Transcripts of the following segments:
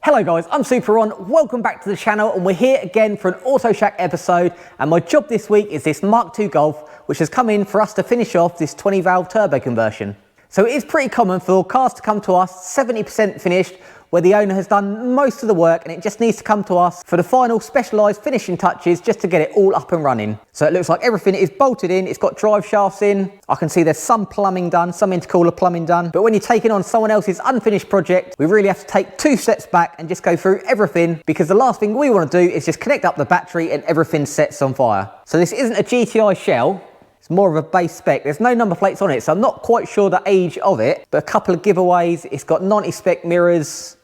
Hello guys, I'm Super Ron, welcome back to the channel, and we're here again for an AUTOSHACK episode, and my job this week is this Mk2 Golf, which has come in for us to finish off this 20 valve turbo conversion. So it is pretty common for cars to come to us 70% finished, where the owner has done most of the work and it just needs to come to us for the final specialised finishing touches just to get it all up and running. So it looks like everything is bolted in, it's got drive shafts in, I can see there's some plumbing done, some intercooler plumbing done, but when you're taking on someone else's unfinished project, we really have to take 2 steps back and just go through everything, because the last thing we want to do is just connect up the battery and everything sets on fire. So this isn't a GTI shell, it's more of a base spec. There's no number plates on it, so I'm not quite sure the age of it, but a couple of giveaways. It's got 90 spec mirrors,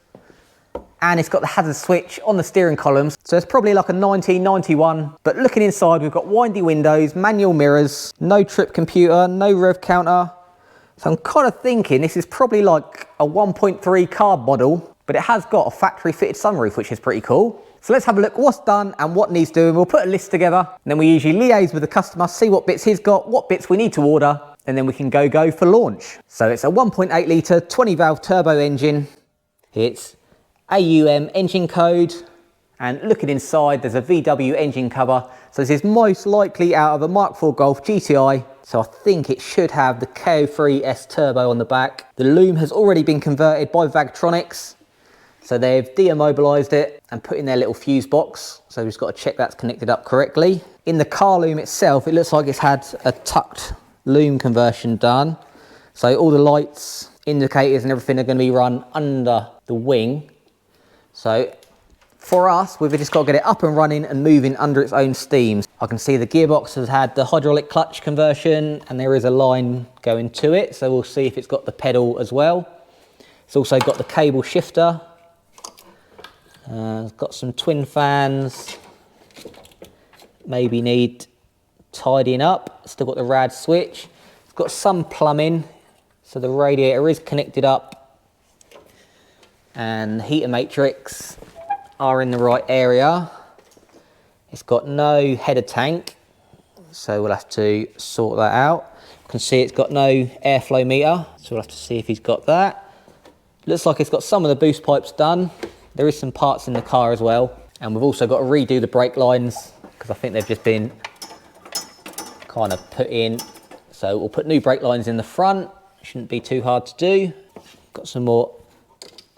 and it's got the hazard switch on the steering columns. So it's probably like a 1991, but looking inside, we've got windy windows, manual mirrors, no trip computer, no rev counter. So I'm kind of thinking this is probably like a 1.3 carb model, but it has got a factory fitted sunroof, which is pretty cool. So let's have a look what's done and what needs doing. We'll put a list together, and then we usually liaise with the customer, see what bits he's got, what bits we need to order, and then we can go for launch. So it's a 1.8 litre 20 valve turbo engine. It's AUM engine code, and looking inside, there's a VW engine cover. So this is most likely out of a Mark IV Golf GTI. So I think it should have the KO3S turbo on the back. The loom has already been converted by Vagtronics. So they've deimmobilized it and put in their little fuse box. So we've just got to check that's connected up correctly. In the car loom itself, it looks like it's had a tucked loom conversion done. So all the lights, indicators and everything are going to be run under the wing. So for us, we've just got to get it up and running and moving under its own steam. I can see the gearbox has had the hydraulic clutch conversion, and there is a line going to it. So we'll see if it's got the pedal as well. It's also got the cable shifter. It's got some twin fans. Maybe need tidying up. Still got the rad switch. It's got some plumbing. So the radiator is connected up, and the heater matrix are in the right area. It's got no header tank, so we'll have to sort that out. You can see it's got no airflow meter, so we'll have to see if he's got that. Looks like it's got some of the boost pipes done. There is some parts in the car as well, and we've also got to redo the brake lines because I think they've just been kind of put in. So we'll put new brake lines in the front. Shouldn't be too hard to do. Got some more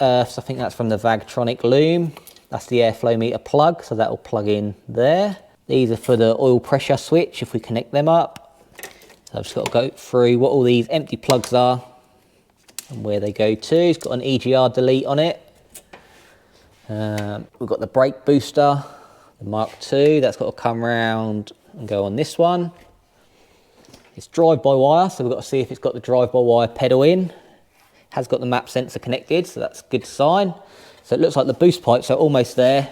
earths. I think that's from the Vagtronic loom. That's the airflow meter plug, so that will plug in there. These are for the oil pressure switch if we connect them up. So I've just got to go through what all these empty plugs are and where they go to. It's got an EGR delete on it. We've got the brake booster, the Mark II. That's got to come round and go on this one. It's drive-by-wire, so we've got to see if it's got the drive-by-wire pedal in. Has got the map sensor connected, so that's a good sign. So it looks like the boost pipes are almost there,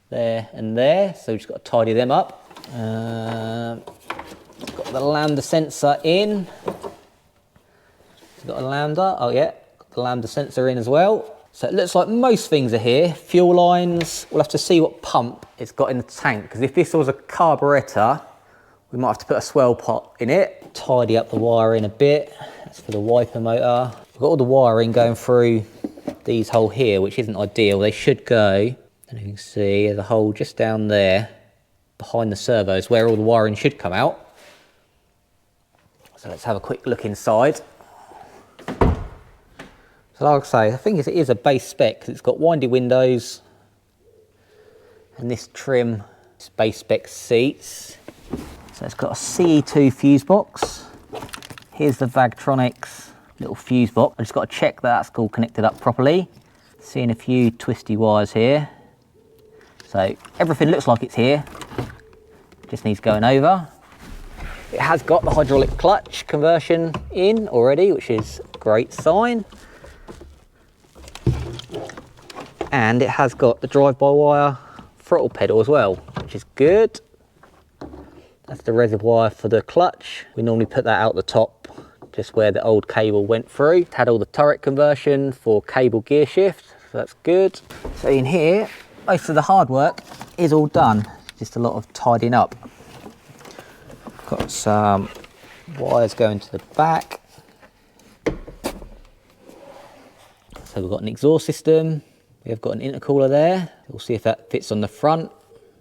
there and there. So we've just got to tidy them up. It's got the lambda sensor in. It's got a lambda, oh yeah, got the lambda sensor in as well. So it looks like most things are here. Fuel lines, we'll have to see what pump it's got in the tank, because if this was a carburettor, we might have to put a swell pot in it. Tidy up the wiring a bit. That's for the wiper motor. We've got all the wiring going through these hole here, which isn't ideal. They should go, and you can see there's a hole just down there behind the servos where all the wiring should come out. So let's have a quick look inside. So like I say, I think it is a base spec because it's got windy windows and this trim, it's base spec seats. So it's got a CE2 fuse box. Here's the Vagtronics little fuse box. I just got to check that that's all connected up properly. Seeing a few twisty wires here. So everything looks like it's here. Just needs going over. It has got the hydraulic clutch conversion in already, which is a great sign. And it has got the drive-by-wire throttle pedal as well, which is good. That's the reservoir for the clutch. We normally put that out the top, just where the old cable went through. It had all the turret conversion for cable gear shift, so that's good. So in here, most of the hard work is all done. Just a lot of tidying up. Got some wires going to the back. So we've got an exhaust system, We have got an intercooler there. We'll see if that fits on the front.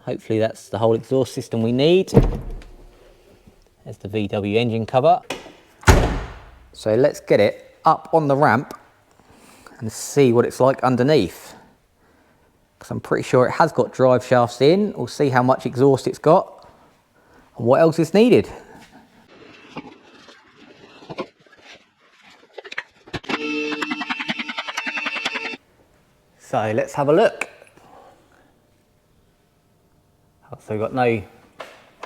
Hopefully that's the whole exhaust system we need. There's the VW engine cover. So let's get it up on the ramp and see what it's like underneath. Because I'm pretty sure it has got drive shafts in. We'll see how much exhaust it's got and what else is needed. So let's have a look. So we've got no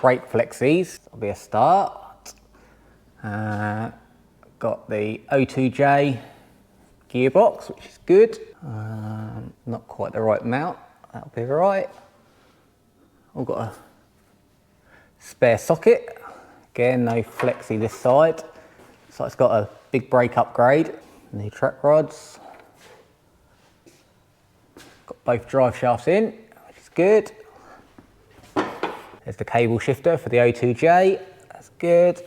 brake flexies, that'll be a start. Got the O2J gearbox, which is good. Not quite the right mount, that'll be right. We've got a spare socket. Again, no flexi this side. So it's got a big brake upgrade. New track rods. Got both drive shafts in, which is good. There's the cable shifter for the O2J, that's good.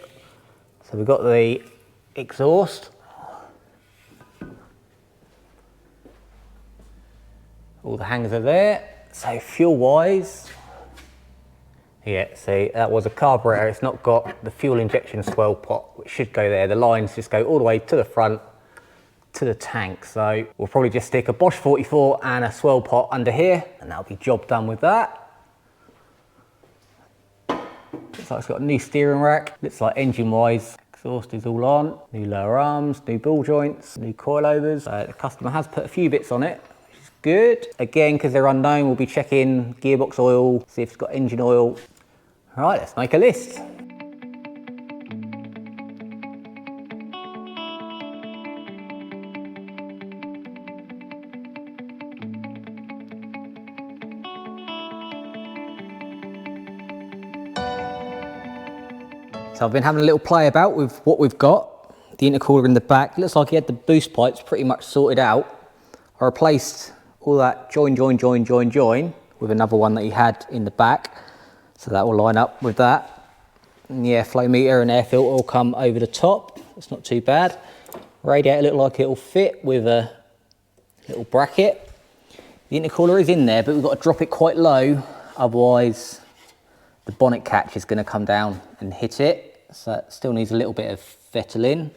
So we've got the exhaust. All the hangers are there. So fuel wise, yeah, see that was a carburetor. It's not got the fuel injection swell pot, which should go there. The lines just go all the way to the front to the tank. So we'll probably just stick a Bosch 44 and a swell pot under here, and that'll be job done with that. Looks like it's got a new steering rack. Looks like engine wise, exhaust is all on. New lower arms, new ball joints, new coilovers. The customer has put a few bits on it, which is good. Again, because they're unknown, we'll be checking gearbox oil, see if it's got engine oil. All right, let's make a list. So I've been having a little play about with what we've got. The intercooler in the back, looks like he had the boost pipes pretty much sorted out. I replaced all that join with another one that he had in the back. So that will line up with that. And yeah, flow meter and air filter will come over the top. It's not too bad. Radiator look like it'll fit with a little bracket. The intercooler is in there, but we've got to drop it quite low. Otherwise, the bonnet catch is going to come down and hit it, so it still needs a little bit of Ventolin.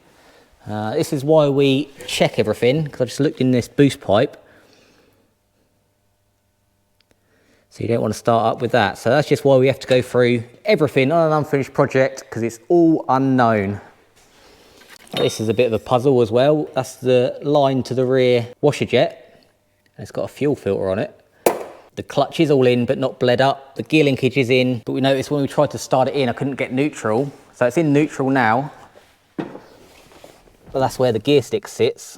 This is why we check everything, because I just looked in this boost pipe. So you don't want to start up with that. So that's just why we have to go through everything on an unfinished project, because it's all unknown. This is a bit of a puzzle as well. That's the line to the rear washer jet, and it's got a fuel filter on it. The clutch is all in, but not bled up. The gear linkage is in, but we noticed when we tried to start it in, I couldn't get neutral. So it's in neutral now. But that's where the gear stick sits,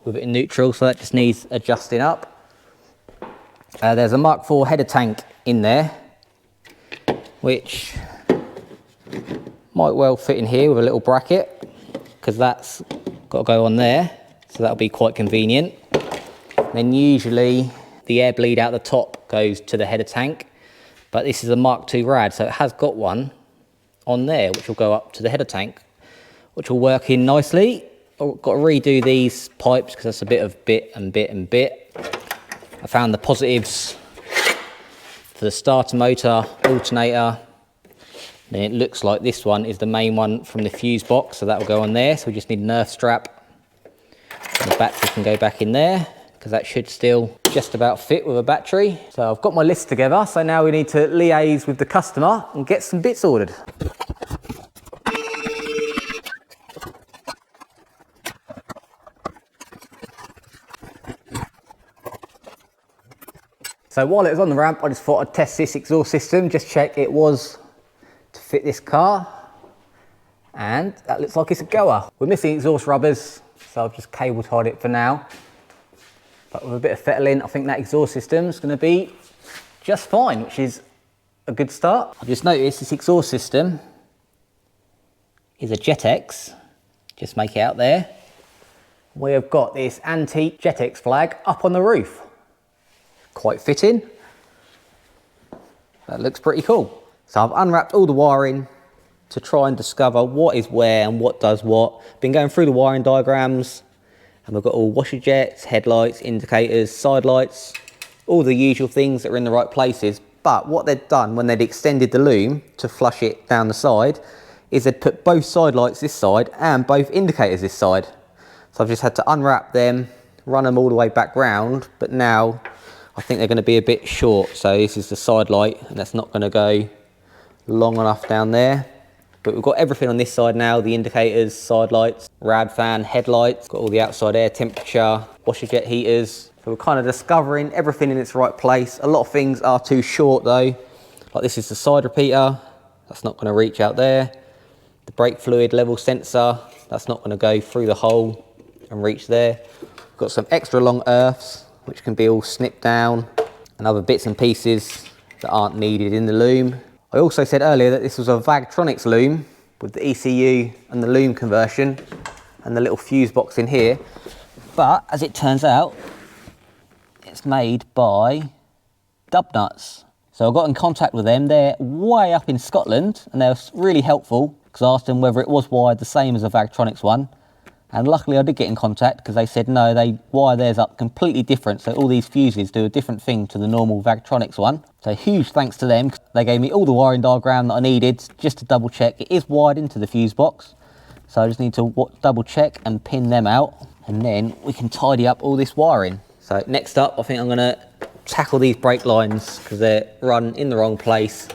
with it in neutral, so that just needs adjusting up. There's a Mark IV header tank in there, which might well fit in here with a little bracket, because that's got to go on there, so that'll be quite convenient. And then usually the air bleed out the top goes to the header tank, but this is a Mark II rad, so it has got one on there which will go up to the header tank, which will work in nicely. I've got to redo these pipes because that's a bit of bit and bit. I found the positives for the starter motor, alternator, then it looks like this one is the main one from the fuse box, so that will go on there. So we just need an earth strap, and the battery can go back in there, because that should still just about fit with a battery. So I've got my list together, so now we need to liaise with the customer and get some bits ordered. So while it was on the ramp, I just thought I'd test this exhaust system, just check it was to fit this car. And that looks like it's a goer. We're missing exhaust rubbers, so I've just cable tied it for now. But with a bit of Ventolin, I think that exhaust system is going to be just fine, which is a good start. I've just noticed this exhaust system is a Jetex. Just make it out there. We have got this antique Jetex flag up on the roof. Quite fitting. That looks pretty cool. So I've unwrapped all the wiring to try and discover what is where and what does what. Been going through the wiring diagrams, And we've got all washer jets, headlights, indicators, side lights, all the usual things that are in the right places. But what they'd done when they'd extended the loom to flush it down the side is they'd put both side lights this side and both indicators this side. So I've just had to unwrap them, run them all the way back round, but now I think they're going to be a bit short. So this is the side light, and that's not going to go long enough down there. But we've got everything on this side now, the indicators, side lights, rad fan, headlights, got all the outside air temperature, washer jet heaters. So we're kind of discovering everything in its right place. A lot of things are too short though. Like this is the side repeater, that's not going to reach out there. The brake fluid level sensor, that's not going to go through the hole and reach there. We've got some extra long earths, which can be all snipped down, and other bits and pieces that aren't needed in the loom. I also said earlier that this was a Vagtronics loom with the ECU and the loom conversion and the little fuse box in here. But as it turns out, it's made by Dubnuts. So I got in contact with them. They're way up in Scotland and they're really helpful because I asked them whether it was wired the same as a Vagtronics one. And luckily I did get in contact because they said no, they wire theirs up completely different. So all these fuses do a different thing to the normal Vagtronics one. So huge thanks to them. They gave me all the wiring diagram that I needed just to double check. It is wired into the fuse box. So I just need to double check and pin them out. And then we can tidy up all this wiring. So next up, I think I'm gonna tackle these brake lines because they're run in the wrong place.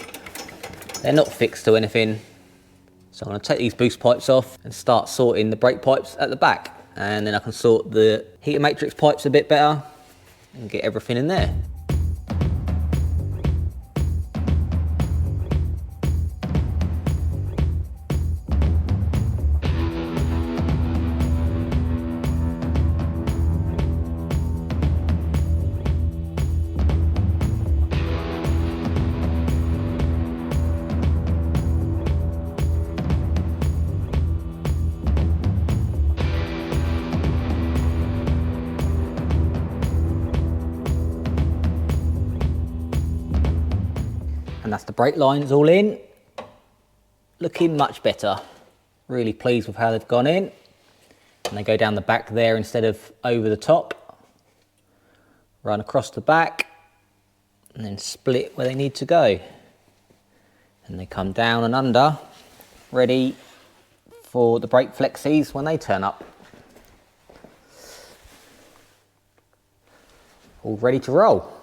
They're not fixed to anything. So I'm going to take these boost pipes off and start sorting the brake pipes at the back. And then I can sort the heater matrix pipes a bit better and get everything in there. And that's the brake lines all in, looking much better. Really pleased with how they've gone in. And they go down the back there instead of over the top. Run across the back and then split where they need to go. And they come down and under, ready for the brake flexies when they turn up. All ready to roll.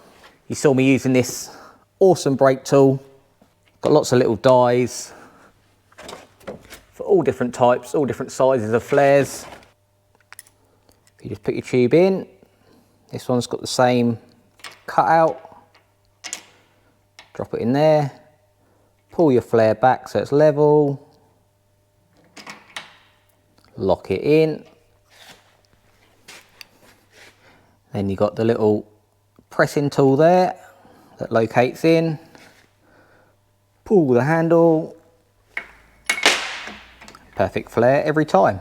You saw me using this awesome brake tool. Got lots of little dies for all different types, all different sizes of flares. You just put your tube in. This one's got the same cutout. Drop it in there. Pull your flare back so it's level. Lock it in. Then you've got the little pressing tool there that locates in. Pull the handle. Perfect flare every time.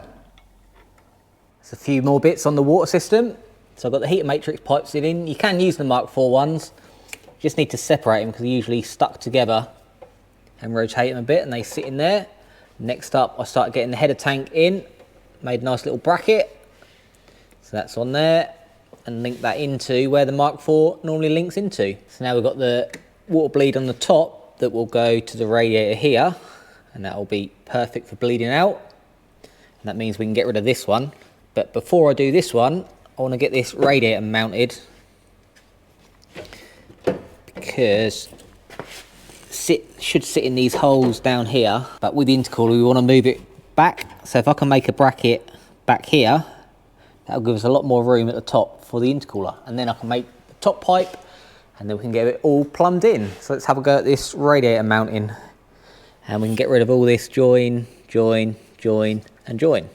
There's a few more bits on the water system. So I've got the heater matrix pipes in. You can use the Mark IV ones. You just need to separate them because they're usually stuck together, and rotate them a bit and they sit in there. Next up, I start getting the header tank in. Made a nice little bracket. So that's on there. And link that into where the Mark IV normally links into. So now we've got the water bleed on the top that will go to the radiator here, and that will be perfect for bleeding out. And that means we can get rid of this one. But before I do this one, I want to get this radiator mounted because it should sit in these holes down here. But with the intercooler, we want to move it back. So if I can make a bracket back here, that'll give us a lot more room at the top for the intercooler. And then I can make the top pipe and then we can get it all plumbed in. So let's have a go at this radiator mounting. And we can get rid of all this join, join, join, and join.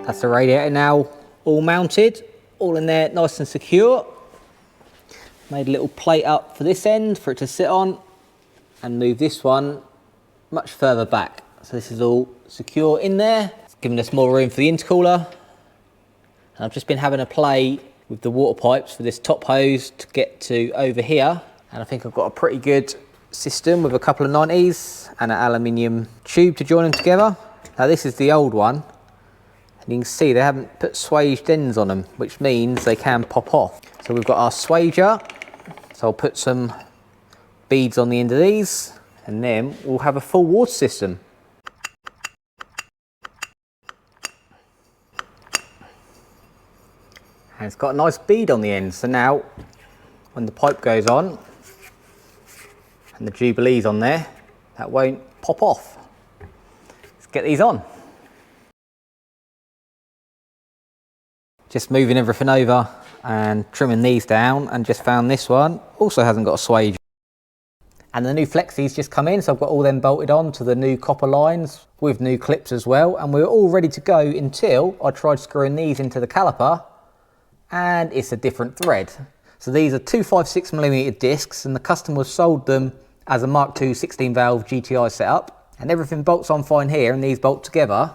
That's the radiator now all mounted, all in there nice and secure. Made a little plate up for this end for it to sit on, and move this one much further back So this is all secure in there. It's giving us more room for the intercooler. And I've just been having a play with the water pipes for this top hose to get to over here. And I think I've got a pretty good system with a couple of 90s and an aluminium tube to join them together. Now this is the old one. And you can see they haven't put swaged ends on them, which means they can pop off. So we've got our swager. So I'll put some beads on the end of these, and then we'll have a full water system. And it's got a nice bead on the end, so now when the pipe goes on and the Jubilee's on there, that won't pop off. Let's get these on. Just moving everything over and trimming these down, and just found this one also hasn't got a swage. And the new flexies just come in, so I've got all them bolted on to the new copper lines with new clips as well, and we're all ready to go until I tried screwing these into the caliper and it's a different thread. So these are 256mm discs, and the customer sold them as a Mk2 16 valve GTI setup, and everything bolts on fine here and these bolt together,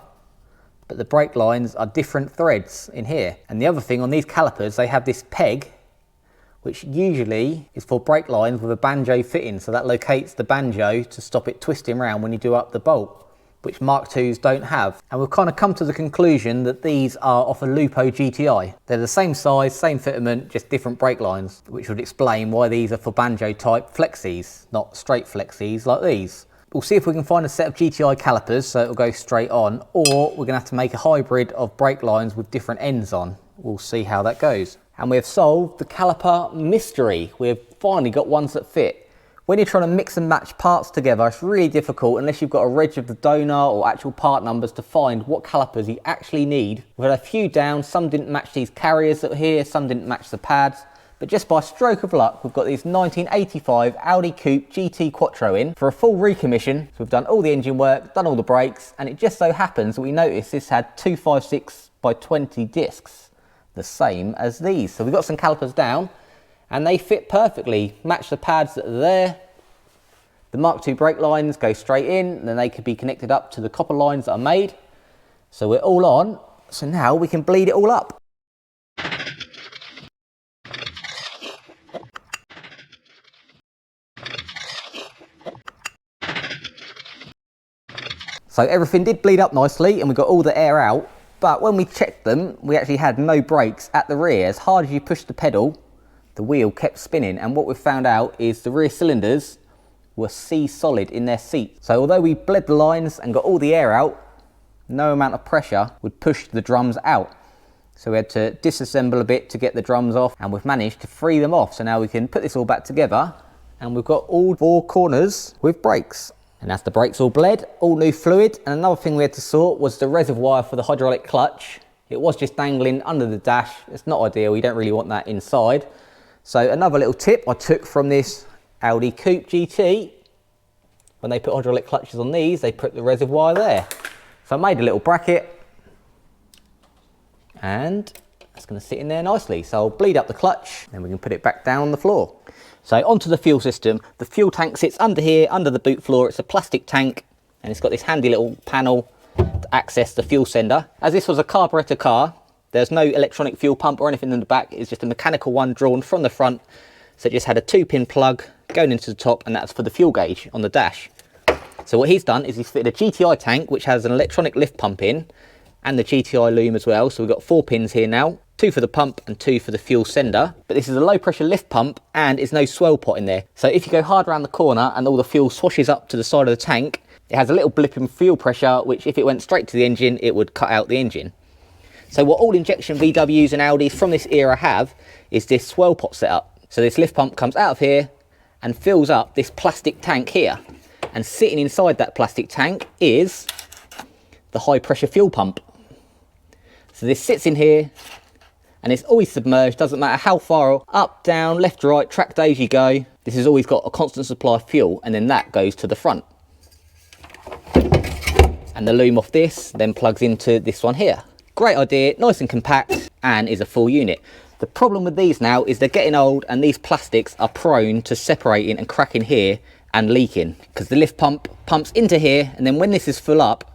but the brake lines are different threads in here. And the other thing, on these calipers they have this peg which usually is for brake lines with a banjo fitting, so that locates the banjo to stop it twisting around when you do up the bolt, which Mk2s don't have. And we've kind of come to the conclusion that these are off a Lupo GTI. They're the same size, same fitment, just different brake lines, which would explain why these are for banjo type flexies, not straight flexies like these. We'll see if we can find a set of GTI calipers so it'll go straight on, or we're gonna have to make a hybrid of brake lines with different ends on. We'll see how that goes. And we have solved the caliper mystery. We've finally got ones that fit. When you're trying to mix and match parts together, it's really difficult unless you've got a reg of the donor or actual part numbers to find what calipers you actually need. We've had a few down, some didn't match these carriers that are here, some didn't match the pads, but just by stroke of luck, we've got these 1985 Audi Coupe GT Quattro in for a full recommission. So we've done all the engine work, done all the brakes, and it just so happens that we noticed this had 256x20 discs, the same as these. So we've got some calipers down and they fit perfectly, match the pads that are there. The Mk2 brake lines go straight in, and then they could be connected up to the copper lines that are made. So we're all on, so now we can bleed it all up. So everything did bleed up nicely and we got all the air out, but when we checked them, we actually had no brakes at the rear. As hard as you pushed the pedal, the wheel kept spinning, and what we found out is the rear cylinders were C-solid in their seat. So although we bled the lines and got all the air out, no amount of pressure would push the drums out. So we had to disassemble a bit to get the drums off, and we've managed to free them off. So now we can put this all back together, and we've got all 4 corners with brakes. And that's the brakes all bled, all new fluid. And another thing we had to sort was the reservoir for the hydraulic clutch. It was just dangling under the dash. It's not ideal, you don't really want that inside. So another little tip I took from this Audi Coupe GT, when they put hydraulic clutches on these, they put the reservoir there. So I made a little bracket, and it's going to sit in there nicely. So I'll bleed up the clutch, then we can put it back down on the floor. So onto the fuel system. The fuel tank sits under here, under the boot floor. It's a plastic tank, and it's got this handy little panel to access the fuel sender. As this was a carburettor car, there's no electronic fuel pump or anything in the back. It's just a mechanical one drawn from the front. So it just had a 2-pin plug going into the top, and that's for the fuel gauge on the dash. So what he's done is he's fitted a GTI tank, which has an electronic lift pump in, and the GTI loom as well. So we've got 4 pins here now, 2 for the pump and 2 for the fuel sender. But this is a low pressure lift pump, and there's no swell pot in there. So if you go hard around the corner and all the fuel swashes up to the side of the tank, it has a little blip in fuel pressure, which if it went straight to the engine, it would cut out the engine. So what all injection VWs and Audis from this era have is this swell pot setup. So this lift pump comes out of here and fills up this plastic tank here. And sitting inside that plastic tank is the high pressure fuel pump. So this sits in here and it's always submerged, doesn't matter how far up, down, left, right, track days you go. This has always got a constant supply of fuel, and then that goes to the front. And the loom off this then plugs into this one here. Great idea, nice and compact, and is a full unit. The problem with these now is they're getting old, and these plastics are prone to separating and cracking here and leaking, because the lift pump pumps into here, and then when this is full up,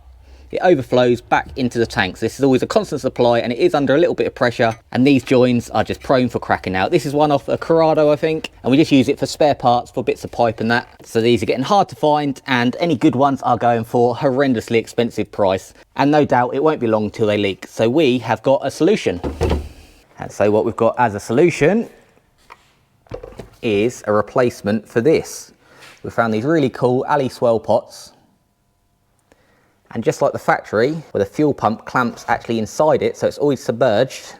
it overflows back into the tank. So this is always a constant supply, and it is under a little bit of pressure, and these joins are just prone for cracking out. This is one off a Corrado, I think, and we just use it for spare parts, for bits of pipe and that. So these are getting hard to find, and any good ones are going for horrendously expensive price, and no doubt it won't be long till they leak. So we have got a solution. And so what we've got as a solution is a replacement for this. We found these really cool alley swell pots, and just like the factory, where the fuel pump clamps actually inside it, so it's always submerged,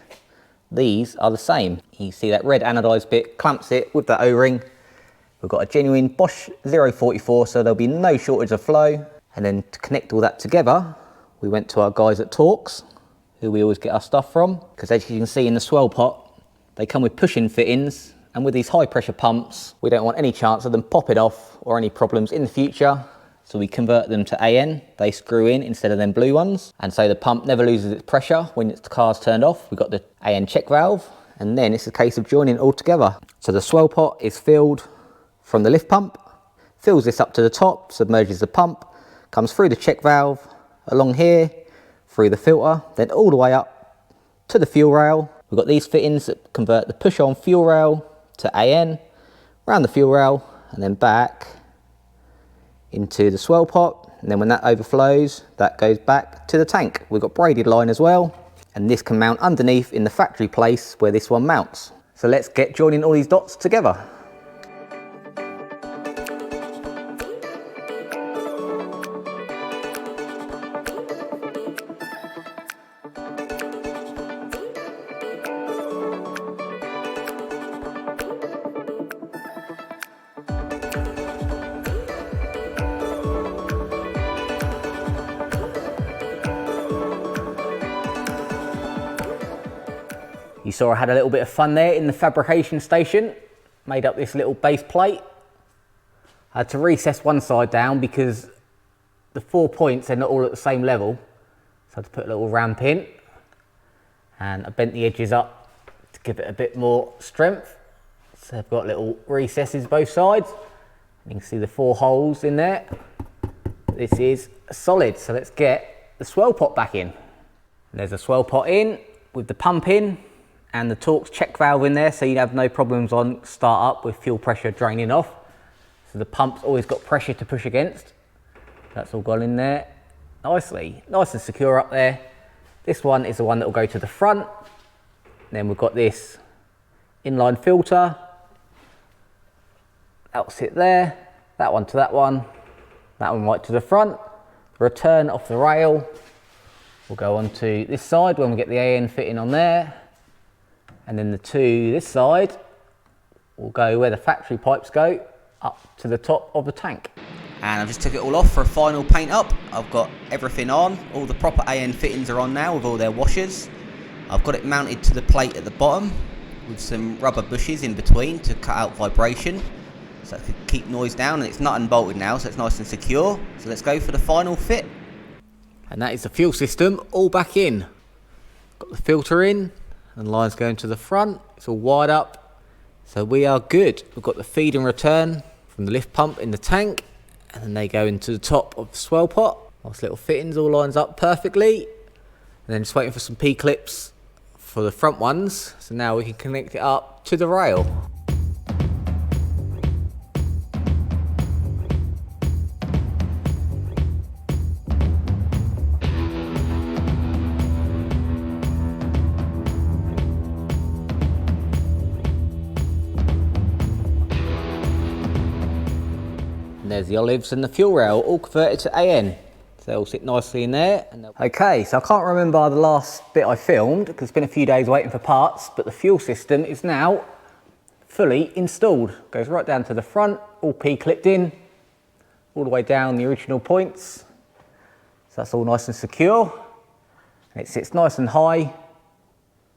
these are the same. You see that red anodized bit clamps it with that O-ring. We've got a genuine Bosch 044, so there'll be no shortage of flow. And then to connect all that together, we went to our guys at Torx, who we always get our stuff from, because as you can see in the swell pot, they come with push-in fittings, and with these high pressure pumps, we don't want any chance of them popping off or any problems in the future. So we convert them to AN, they screw in instead of them blue ones. And so the pump never loses its pressure when the car's turned off. We've got the AN check valve, and then it's a case of joining it all together. So the swell pot is filled from the lift pump, fills this up to the top, submerges the pump, comes through the check valve, along here, through the filter, then all the way up to the fuel rail. We've got these fittings that convert the push-on fuel rail to AN, around the fuel rail, and then back into the swell pot, and then when that overflows, that goes back to the tank. We've got braided line as well, and this can mount underneath in the factory place where this one mounts. So let's get joining all these dots together. You saw I had a little bit of fun there in the fabrication station, made up this little base plate. I had to recess one side down because the 4 points are not all at the same level. So I had to put a little ramp in, and I bent the edges up to give it a bit more strength. So I've got little recesses both sides. You can see the 4 holes in there. This is solid, so let's get the swell pot back in. There's a swell pot in with the pump in, and the Torx check valve in there, so you have no problems on start up with fuel pressure draining off. So the pump's always got pressure to push against. That's all gone in there nicely, nice and secure up there. This one is the one that will go to the front. Then we've got this inline filter. That'll sit there, that one to that one right to the front. Return off the rail will go onto this side when we get the AN fitting on there. And then the 2 this side will go where the factory pipes go, up to the top of the tank. And I've just took it all off for a final paint up. I've got everything on, all the proper AN fittings are on now with all their washers. I've got it mounted to the plate at the bottom with some rubber bushes in between to cut out vibration, so it could keep noise down, and it's nut and bolted now, so it's nice and secure. So let's go for the final fit. And that is the fuel system all back in. Got the filter in, and lines going to the front. It's all wired up, so we are good. We've got the feed and return from the lift pump in the tank, and then they go into the top of the swell pot. Nice little fittings, all lines up perfectly. And then just waiting for some P-clips for the front ones, so now we can connect it up to the rail. And there's the olives and the fuel rail all converted to AN. So they'll sit nicely in there. Okay, so I can't remember the last bit I filmed because it's been a few days waiting for parts, but the fuel system is now fully installed. Goes right down to the front, all P-clipped in, all the way down the original points. So that's all nice and secure. And it sits nice and high,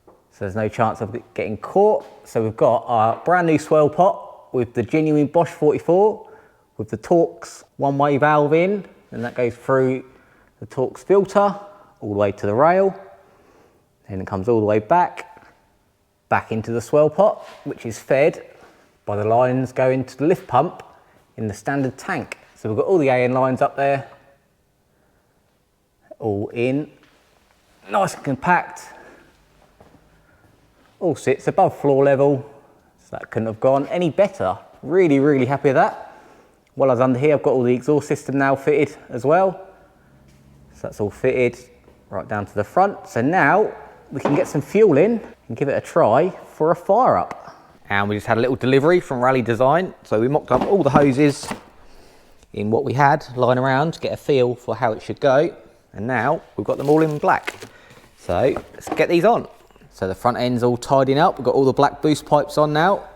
so there's no chance of it getting caught. So we've got our brand new swell pot with the genuine Bosch 44 with the Torx one-way valve in, and that goes through the Torx filter all the way to the rail, and it comes all the way back into the swell pot, which is fed by the lines going to the lift pump in the standard tank. So we've got all the AN lines up there, all in, nice and compact, all sits above floor level, so that couldn't have gone any better. Really, really happy with that. While I was under here, I've got all the exhaust system now fitted as well. So that's all fitted right down to the front. So now we can get some fuel in and give it a try for a fire up. And we just had a little delivery from Rally Design. So we mocked up all the hoses in what we had lying around to get a feel for how it should go. And now we've got them all in black. So let's get these on. So the front end's all tidying up. We've got all the black boost pipes on now.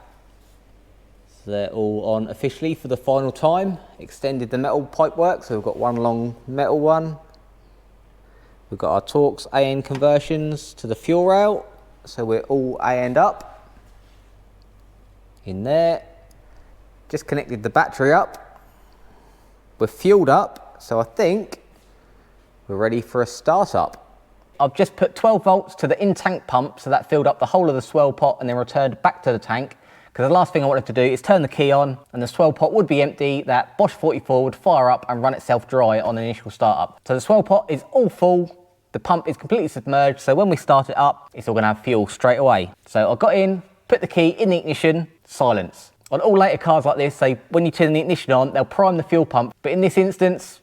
So they're all on officially for the final time. Extended the metal pipe work. So we've got one long metal one. We've got our Torx AN conversions to the fuel rail. So we're all AN'd up in there. Just connected the battery up. We're fueled up. So I think we're ready for a startup. I've just put 12 volts to the in-tank pump, so that filled up the whole of the swell pot and then returned back to the tank. Because the last thing I wanted to do is turn the key on and the swell pot would be empty, that Bosch 44 would fire up and run itself dry on the initial startup. So the swell pot is all full, the pump is completely submerged, so when we start it up, it's all gonna have fuel straight away. So I got in, put the key in the ignition, silence. On all later cars like this, when you turn the ignition on, they'll prime the fuel pump, but in this instance,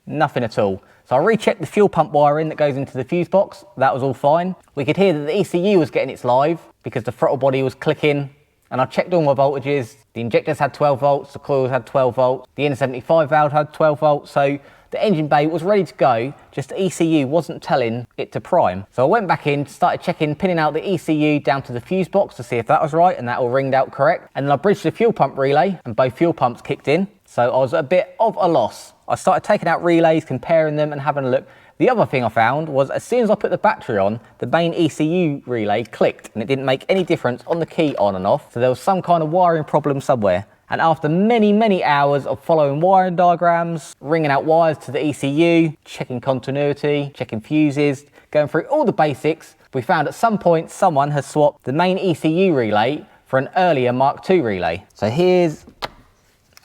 nothing at all. So I rechecked the fuel pump wiring that goes into the fuse box. That was all fine. We could hear that the ECU was getting its live because the throttle body was clicking. And I checked all my voltages. The injectors had 12 volts, the coils had 12 volts, the N75 valve had 12 volts. So the engine bay was ready to go, just the ECU wasn't telling it to prime. So I went back in, started checking, pinning out the ECU down to the fuse box to see if that was right, and that all ringed out correct. And then I bridged the fuel pump relay and both fuel pumps kicked in. So I was a bit of a loss. I started taking out relays, comparing them and having a look. The other thing I found was as soon as I put the battery on, the main ECU relay clicked and it didn't make any difference on the key on and off. So there was some kind of wiring problem somewhere. And after many, many hours of following wiring diagrams, ringing out wires to the ECU, checking continuity, checking fuses, going through all the basics, we found at some point someone has swapped the main ECU relay for an earlier Mk2 relay. So here's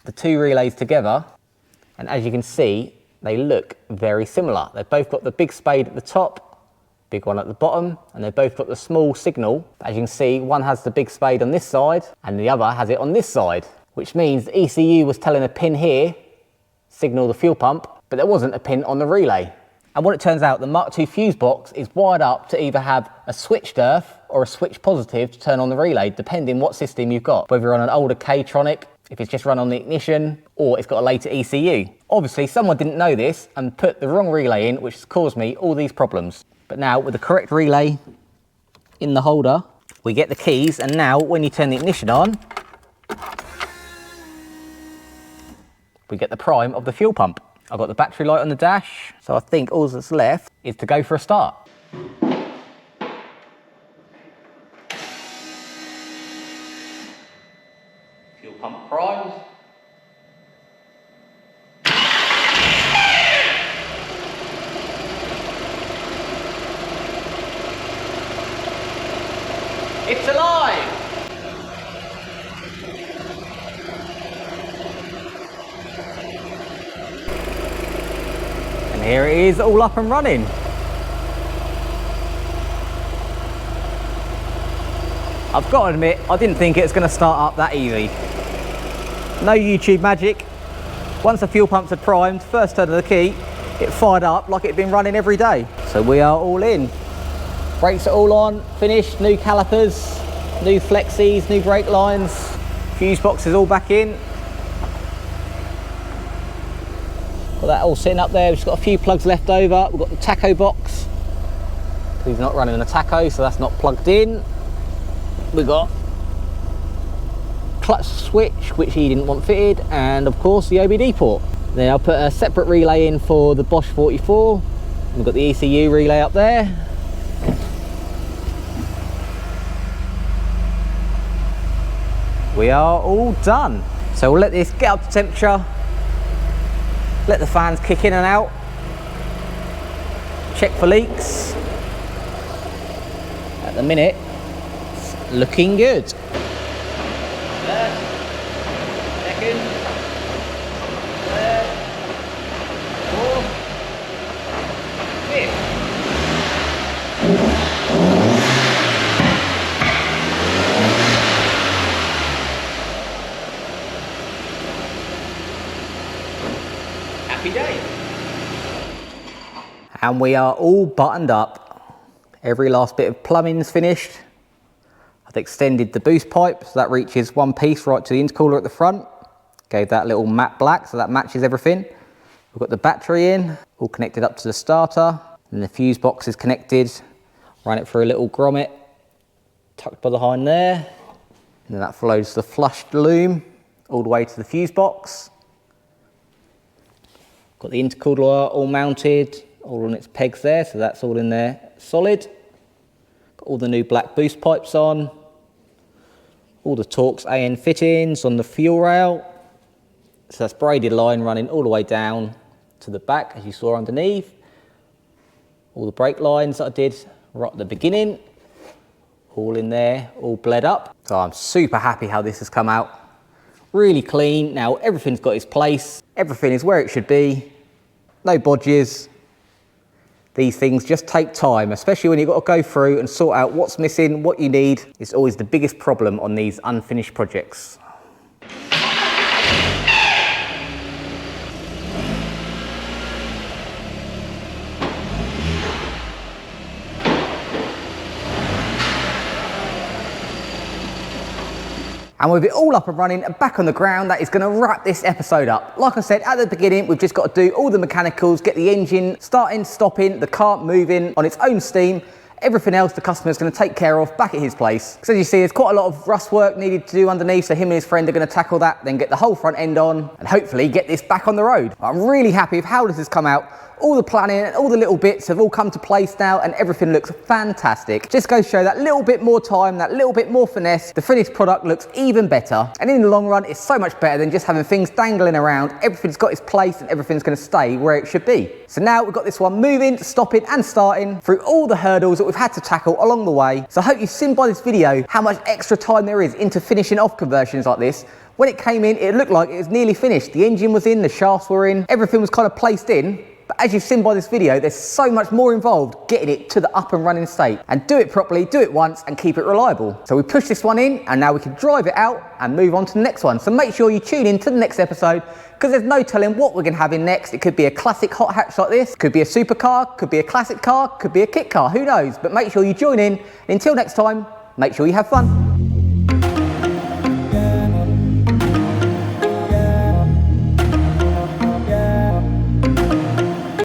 the two relays together. And as you can see, they look very similar. They've both got the big spade at the top, big one at the bottom, and they've both got the small signal. As you can see, one has the big spade on this side and the other has it on this side, which means the ECU was telling a pin here, signal the fuel pump, but there wasn't a pin on the relay. And what it turns out, the Mk2 fuse box is wired up to either have a switched earth or a switch positive to turn on the relay, depending what system you've got, whether you're on an older K-Tronic, if it's just run on the ignition, or it's got a later ECU. Obviously, someone didn't know this and put the wrong relay in, which has caused me all these problems. But now, with the correct relay in the holder, we get the keys, and now when you turn the ignition on, we get the prime of the fuel pump. I've got the battery light on the dash, so I think all that's left is to go for a start. Fuel pump primed. It's alive! And here it is, all up and running. I've got to admit, I didn't think it was going to start up that easy. No YouTube magic. Once the fuel pumps had primed, first turn of the key, it fired up like it had been running every day. So we are all in. Brakes are all on, finished, new calipers, new flexies, new brake lines, fuse box is all back in. Got that all sitting up there, we've just got a few plugs left over. We've got the tacho box. He's not running a tacho, so that's not plugged in. We've got clutch switch, which he didn't want fitted, and of course the OBD port. Then I'll put a separate relay in for the Bosch 44. We've got the ECU relay up there. We are all done. So we'll let this get up to temperature, let the fans kick in and out, check for leaks. At the minute, it's looking good. First, second, Happy day. And we are all buttoned up. Every last bit of plumbing's finished. I've extended the boost pipe so that reaches one piece right to the intercooler at the front. Gave that little matte black so that matches everything. We've got the battery in, all connected up to the starter. And the fuse box is connected. Ran it through a little grommet tucked behind there. And then that follows the flushed loom all the way to the fuse box. Got the intercooler all mounted, all on its pegs there, so that's all in there solid. Got all the new black boost pipes on. All the Torx AN fittings on the fuel rail. So that's braided line running all the way down to the back, as you saw underneath. All the brake lines that I did right at the beginning, all in there, all bled up. So I'm super happy how this has come out. Really clean. Now everything's got its place. Everything is where it should be. No bodges. These things just take time, especially when you've got to go through and sort out what's missing, what you need. It's always the biggest problem on these unfinished projects. And with it all up and running and back on the ground, that is going to wrap this episode up. Like I said at the beginning, we've just got to do all the mechanicals, get the engine starting, stopping, the car moving on its own steam. Everything else the customer's going to take care of back at his place. So as you see, there's quite a lot of rust work needed to do underneath, so him and his friend are going to tackle that, then get the whole front end on, and hopefully get this back on the road. I'm really happy with how this has come out. All the planning and all the little bits have all come to place now, and everything looks fantastic. Just goes to show that little bit more time, that little bit more finesse, the finished product looks even better. And in the long run, it's so much better than just having things dangling around. Everything's got its place and everything's going to stay where it should be. So now we've got this one moving, stopping and starting through all the hurdles that we've had to tackle along the way. So I hope you've seen by this video how much extra time there is into finishing off conversions like this. When it came in, it looked like it was nearly finished. The engine was in, the shafts were in, everything was kind of placed in. But as you've seen by this video, there's so much more involved getting it to the up and running state. And do it properly, do it once and keep it reliable. So we push this one in and now we can drive it out and move on to the next one. So make sure you tune in to the next episode because there's no telling what we're going to have in next. It could be a classic hot hatch like this, could be a supercar, could be a classic car, could be a kit car, who knows. But make sure you join in. And until next time, make sure you have fun.